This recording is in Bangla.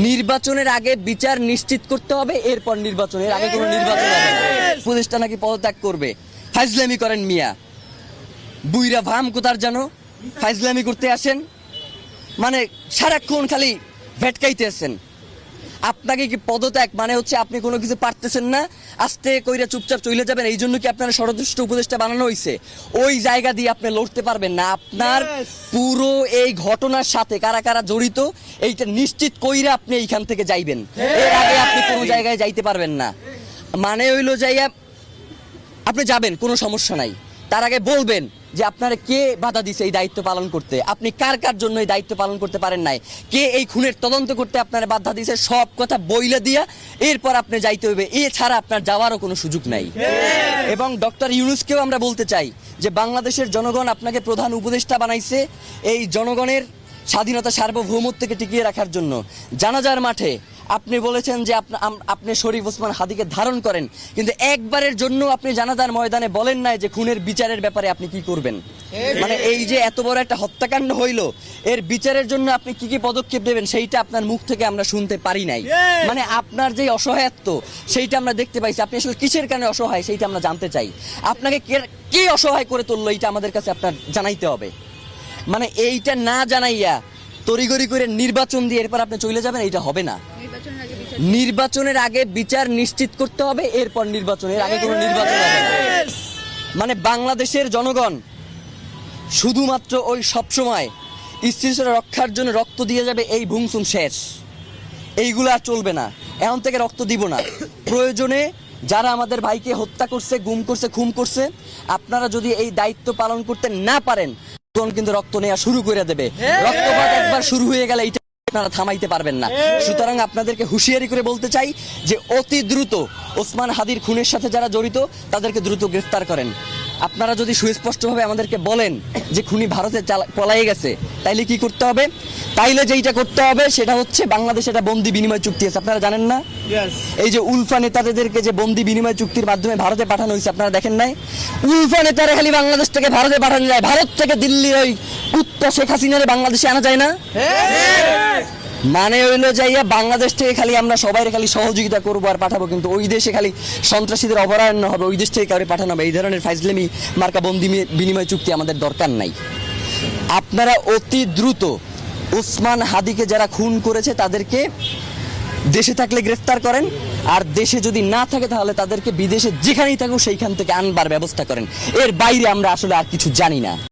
নির্বাচনের আগে বিচার নিশ্চিত করতে হবে, এরপর নির্বাচনের আগে কোনো নির্বাচন হবে না। উপদেষ্টা নাকি পদত্যাগ করবে। ফাইজলামি করেন মিয়া, বুইরা ভাম কোথার জানো, ফাইজলামি করতে আসেন, মানে সারাক্ষণ খালি ভেটকাইতে আসেন। আপনাকে কি পদত্যাগ মানে হচ্ছে আপনি কোনো কিছু পারতেছেন না, আস্তে কইরা চুপচাপ চলে যাবেন, এই জন্য কি আপনার ষড়যন্ত্র উপদেষ্টা বানানো হয়েছে? ওই জায়গা দিয়ে আপনি লড়তে পারবেন না। আপনার পুরো এই ঘটনার সাথে কারা কারা জড়িত এইটা নিশ্চিত কইরা আপনি এইখান থেকে যাইবেন, এর আগে আপনি কোনো জায়গায় যাইতে পারবেন না। মানে হইলো যাইয়া আপনি যাবেন, কোনো সমস্যা নাই, তার আগে বলবেন যে আপনারা কে বাধা দিছে এই দায়িত্ব পালন করতে, আপনি কার কার জন্য এই দায়িত্ব পালন করতে পারেন নাই, কে এই খুনের তদন্ত করতে আপনারা বাধা দিছে, সব কথা বইলে দিয়া এরপর আপনি যাইতে হইবে। এছাড়া আপনার যাওয়ারও কোনো সুযোগ নাই। এবং ডক্টর ইউনূসকেও আমরা বলতে চাই যে বাংলাদেশের জনগণ আপনাকে প্রধান উপদেষ্টা বানাইছে এই জনগণের স্বাধীনতা সার্বভৌমত্বকে টিকিয়ে রাখার জন্য। জানাজার মাঠে আপনি বলেছেন যে আপনি শরীফ ওসমান হাদিকে ধারণ করেন, কিন্তু একবারের জন্য আপনি জানাজার ময়দানে বলেন নাই যে খুনের বিচারের ব্যাপারে আপনি কি করবেন। মানে এই যে এত বড় একটা হত্যাকাণ্ড হইল, এর বিচারের জন্য আপনি কি কি পদক্ষেপ নেবেন সেইটা আপনার মুখ থেকে আমরা শুনতে পারি নাই। মানে আপনার যে অসহায়ত্ব সেইটা আমরা দেখতে পাইছি। আপনি আসলে কিসের কারণে অসহায় সেইটা আমরা জানতে চাই। আপনাকে কে অসহায় করে তুললো এইটা আমাদের কাছে আপনার জানাইতে হবে। মানে এইটা না জানাইয়া তড়িগড়ি করে নির্বাচন দিয়ে এরপর আপনি চলে যাবেন, এইটা হবে না। নির্বাচনের আগে বিচার নিশ্চিত করতে হবে, এরপর নির্বাচনের আগে কোনো নির্বাচন হবে না। মানে বাংলাদেশের জনগণ শুধুমাত্র ওই সবসময় স্থিতিশীলতা রক্ষার জন্য রক্ত দিয়ে যাবে, এই ভুংসুম শেষ, এইগুলো আর চলবে না। এখন থেকে রক্ত দিব না। প্রয়োজনে যারা আমাদের ভাইকে হত্যা করছে, গুম করছে, খুন করছে, আপনারা যদি এই দায়িত্ব পালন করতে না পারেন তখন কিন্তু রক্ত নেওয়া শুরু করে দেবে। রক্তপাত একবার শুরু হয়ে গেলে এইটা আপনারা থামাইতে পারবেন না। সুতরাং আপনাদেরকে হুঁশিয়ারি করে বলতে চাই যে অতি দ্রুত ওসমান হাদির খুনের সাথে যারা জড়িত তাদেরকে দ্রুত গ্রেফতার করেন। আপনারা যদি সুস্পষ্টভাবে আমাদেরকে বলেন যে খুনি ভারতে পলায়ে গেছে, তাইলে কি করতে হবে? তাইলে যেইটা করতে হবে সেটা হচ্ছে বাংলাদেশে একটা বন্দি বিনিময় চুক্তি আছে, আপনারা জানেন না? এই যে উলফা নেতাদেরকে যে বন্দি বিনিময় চুক্তির মাধ্যমে ভারতে পাঠানো হয়েছে, আপনারা দেখেন নাই? উলফা নেতারা খালি বাংলাদেশ থেকে ভারতে পাঠানো যায়, ভারত থেকে দিল্লির ওই কুত্তা শেখ হাসিনারে বাংলাদেশে আনা যায় না। মানে হইলো যাইয়া বাংলাদেশ থেকে খালি আমরা সবাই খালি সহযোগিতা করবো আর পাঠাবো, কিন্তু ওই দেশে খালি সন্ত্রাসীদের অভয়ারণ্য হবে, ওই দেশ থেকে কাউকে পাঠানো হবে। এই ধরনের ফাইজলামি মার্কা বন্দি বিনিময় চুক্তি আমাদের দরকার নাই। আপনারা অতি দ্রুত ওসমান হাদিকে যারা খুন করেছে তাদেরকে দেশে থাকলে গ্রেফতার করেন, আর দেশে যদি না থাকে তাহলে তাদেরকে বিদেশে যেখানেই থাকুক সেইখান থেকে আনবার ব্যবস্থা করেন। এর বাইরে আমরা আসলে আর কিছু জানি না।